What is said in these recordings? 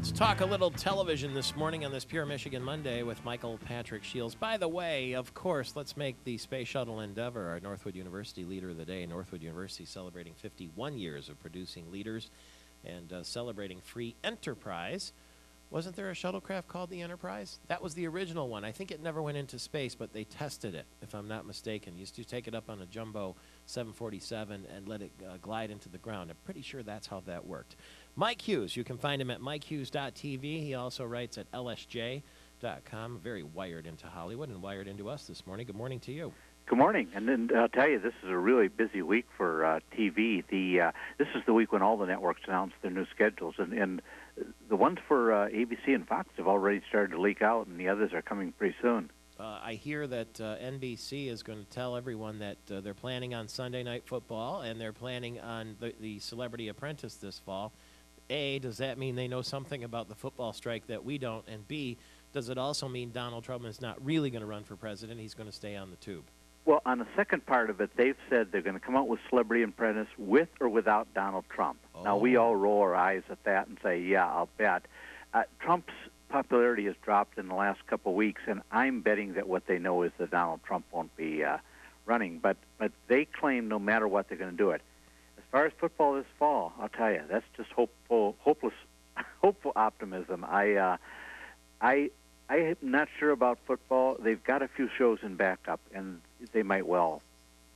Let's talk a little television this morning on this Pure Michigan Monday with Michael Patrick Shields. By the way, of course, let's make the Space Shuttle Endeavour our Northwood University Leader of the Day. Northwood University celebrating 51 years of producing leaders and celebrating free enterprise. Wasn't there a shuttlecraft called the Enterprise? That was the original one. I think it never went into space, but they tested it, if I'm not mistaken. Used to take it up on a jumbo 747 and let it glide into the ground. I'm pretty sure that's how that worked. Mike Hughes, you can find him at mikehughes.tv. He also writes at lsj.com. Very wired into Hollywood and wired into us this morning. Good morning to you. Good morning, and then I'll tell you, this is a really busy week for TV. This is the week when all the networks announce their new schedules, and the ones for ABC and Fox have already started to leak out, and the others are coming pretty soon. I hear that NBC is going to tell everyone that they're planning on Sunday Night Football, and they're planning on the Celebrity Apprentice this fall. A, does that mean they know something about the football strike that we don't? And B, does it also mean Donald Trump is not really going to run for president? He's going to stay on the tube. Well, on the second part of it, they've said they're going to come out with Celebrity Apprentice with or without Donald Trump. Oh. Now, we all roll our eyes at that and say, yeah, I'll bet. Trump's popularity has dropped in the last couple of weeks, and I'm betting that what they know is that Donald Trump won't be running. But they claim no matter what, they're going to do it. As far as football this fall, I'll tell you, that's just hopeful optimism. I'm not sure about football. They've got a few shows in backup, and they might well.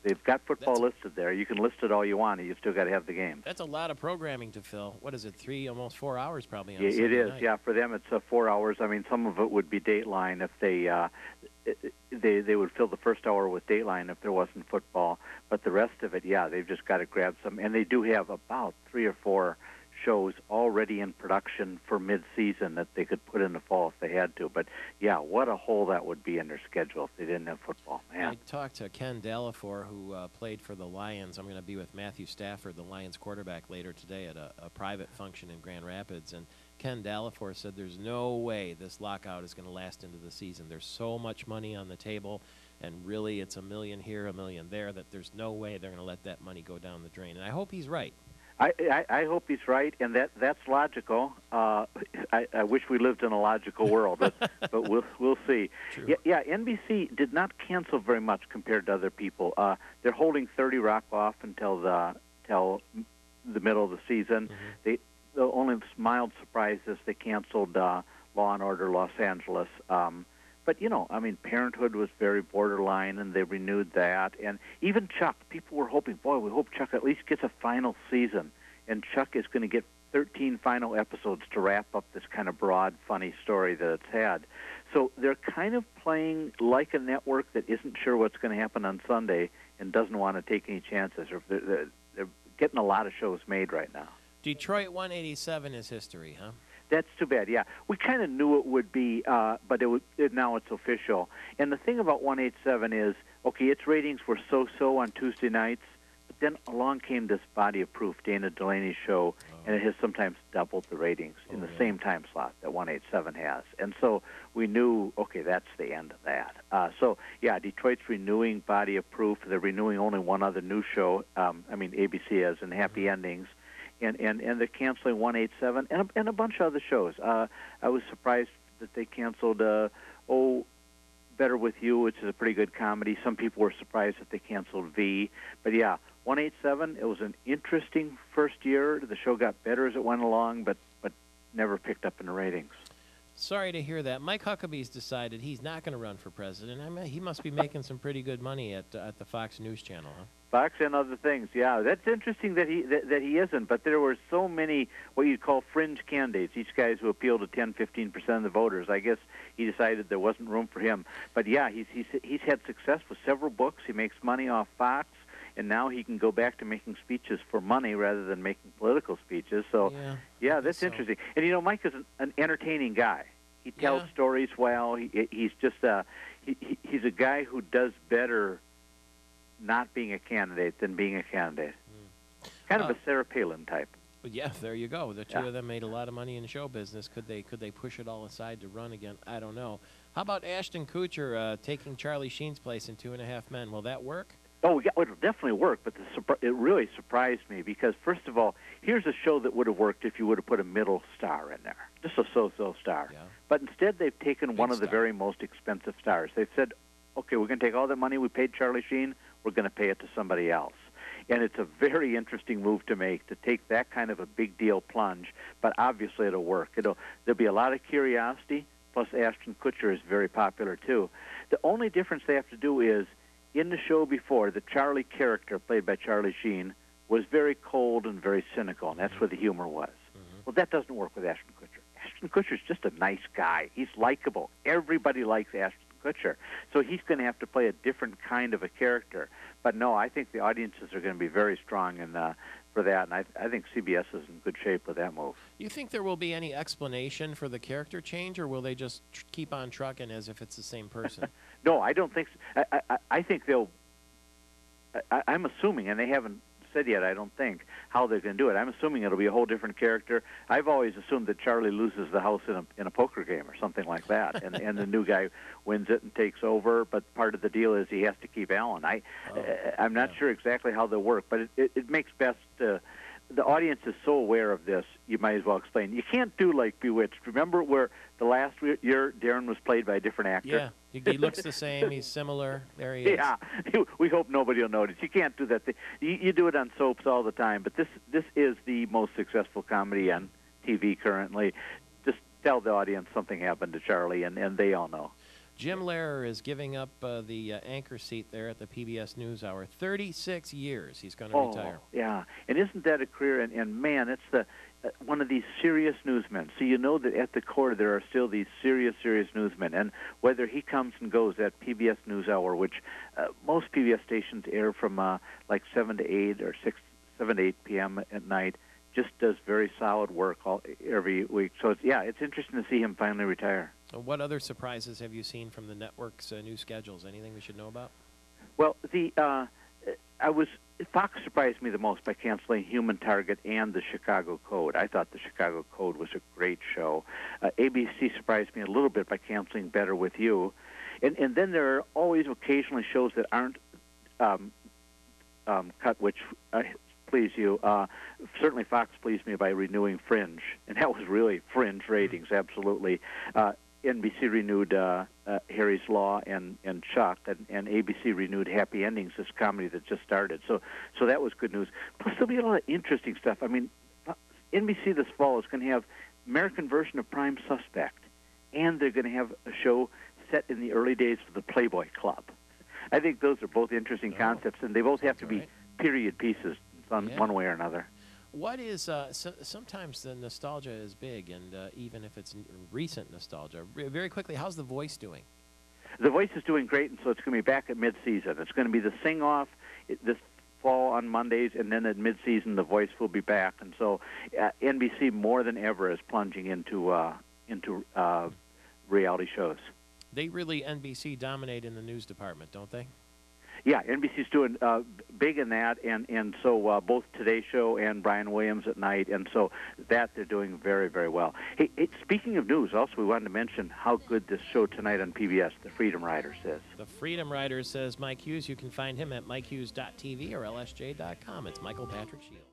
They've got football listed there. You can list it all you want, and you still got to have the game. That's a lot of programming to fill. What is it, almost 4 hours probably on Sunday night? It is, night. yeah. For them, it's 4 hours. I mean, some of it would be Dateline if they would fill the first hour with Dateline if there wasn't football. But the rest of it, yeah, they've just got to grab some. And they do have about 3 or 4 shows already in production for mid-season that they could put in the fall if they had to. But, yeah, what a hole that would be in their schedule if they didn't have football. Man. I talked to Ken Delafour, who played for the Lions. I'm going to be with Matthew Stafford, the Lions quarterback, later today at a private function in Grand Rapids. And Ken Delafour said there's no way this lockout is going to last into the season. There's so much money on the table, and really it's $1 million here, $1 million there, that there's no way they're going to let that money go down the drain. And I hope he's right. I hope he's right, and that's logical. I wish we lived in a logical world, but we'll see. Yeah, NBC did not cancel very much compared to other people. They're holding 30 Rock off until the middle of the season. Mm-hmm. The only mild surprise is they canceled Law and Order Los Angeles. But, I mean, Parenthood was very borderline, and they renewed that. And even Chuck, people were hoping, boy, we hope Chuck at least gets a final season. And Chuck is going to get 13 final episodes to wrap up this kind of broad, funny story that it's had. So they're kind of playing like a network that isn't sure what's going to happen on Sunday and doesn't want to take any chances. Or they're getting a lot of shows made right now. Detroit 187 is history, huh? That's too bad, yeah. We kind of knew it would be, but now it's official. And the thing about 187 is, okay, its ratings were so-so on Tuesday nights, but then along came this Body of Proof, Dana Delaney's show, and it has sometimes doubled the ratings in the same time slot that 187 has. And so we knew, okay, that's the end of that. So, yeah, Detroit's renewing Body of Proof. They're renewing only one other new show, ABC has, and Happy Endings. And they're canceling 187 and a bunch of other shows. I was surprised that they canceled Better With You, which is a pretty good comedy. Some people were surprised that they canceled V. But, yeah, 187, it was an interesting first year. The show got better as it went along, but never picked up in the ratings. Sorry to hear that. Mike Huckabee's decided he's not going to run for president. I mean, he must be making some pretty good money at the Fox News Channel, huh? Fox and other things, yeah. That's interesting that he isn't, but there were so many what you'd call fringe candidates, each guys who appeal to 10, 15% of the voters. I guess he decided there wasn't room for him. But, yeah, he's had success with several books. He makes money off Fox, and now he can go back to making speeches for money rather than making political speeches. So, yeah that's interesting. And, Mike is an entertaining guy. He tells stories well. He's just he's a guy who does better not being a candidate than being a candidate. Kind of a Sarah Palin type. Yeah, there you go. The two of them made a lot of money in show business. Could they push it all aside to run again? I don't know. How about Ashton Kutcher taking Charlie Sheen's place in 2.5 Men? Will that work? Oh, yeah, it'll definitely work, but it really surprised me because, first of all, here's a show that would have worked if you would have put a middle star in there, just a so-so star. Yeah. But instead, they've taken one of the star. very most expensive stars. They've said, okay, we're going to take all that money we paid Charlie Sheen, we're going to pay it to somebody else. And it's a very interesting move to make, to take that kind of a big deal plunge, but obviously it'll work. There'll be a lot of curiosity, plus Ashton Kutcher is very popular, too. The only difference they have to do is, in the show before, the Charlie character, played by Charlie Sheen, was very cold and very cynical, and that's where the humor was. Mm-hmm. Well, that doesn't work with Ashton Kutcher. Ashton Kutcher's just a nice guy. He's likable. Everybody likes Ashton Kutcher. So he's going to have to play a different kind of a character. But no, I think the audiences are going to be very strong for that, and I think CBS is in good shape with that move. You think there will be any explanation for the character change, or will they just keep on trucking as if it's the same person? No, I don't think so. I think they'll... I'm assuming, and they haven't said yet, I don't think, how they're going to do it. I'm assuming it'll be a whole different character. I've always assumed that Charlie loses the house in a poker game or something like that, and the new guy wins it and takes over, but part of the deal is he has to keep Alan. I'm not sure exactly how they'll work, but it makes best... the audience is so aware of this, you might as well explain. You can't do like Bewitched. Remember where the last year Darren was played by a different actor? Yeah, he looks the same. He's similar. There he is. Yeah, we hope nobody will notice. You can't do that. You do it on soaps all the time, but this is the most successful comedy on TV currently. Just tell the audience something happened to Charlie, and they all know. Jim Lehrer is giving up the anchor seat there at the PBS NewsHour. 36 years he's going to retire. Yeah, and isn't that a career? And man, it's one of these serious newsmen. So you know that at the core there are still these serious newsmen. And whether he comes and goes at PBS NewsHour, which most PBS stations air from like 7 to 8 or 7 to 8 p.m. at night, just does very solid work every week. So it's interesting to see him finally retire. What other surprises have you seen from the network's new schedules? Anything we should know about? Well, Fox surprised me the most by canceling Human Target and the Chicago Code. I thought the Chicago Code was a great show. ABC surprised me a little bit by canceling Better With You. And then there are always occasionally shows that aren't cut, which please you. Certainly Fox pleased me by renewing Fringe, and that was really Fringe ratings, absolutely. NBC renewed Harry's Law and Chuck, and ABC renewed Happy Endings, this comedy that just started. So that was good news. Plus, there'll be a lot of interesting stuff. I mean, NBC this fall is going to have American version of Prime Suspect, and they're going to have a show set in the early days of the Playboy Club. I think those are both interesting concepts, and they both have to be period pieces one way or another. What is sometimes the nostalgia is big, and even if it's recent nostalgia. Very quickly, how's The Voice doing? The Voice is doing great, and so it's going to be back at mid-season. It's going to be the sing-off this fall on Mondays, and then at mid-season The Voice will be back. And so NBC more than ever is plunging into reality shows. They really, NBC, dominate in the news department, don't they? Yeah, NBC's doing big in that, and so both Today Show and Brian Williams at night, and so that they're doing very, very well. Hey, speaking of news, also we wanted to mention how good this show tonight on PBS, The Freedom Riders, is. The Freedom Riders, says Mike Hughes. You can find him at mikehughes.tv or lsj.com. It's Michael Patrick Shields.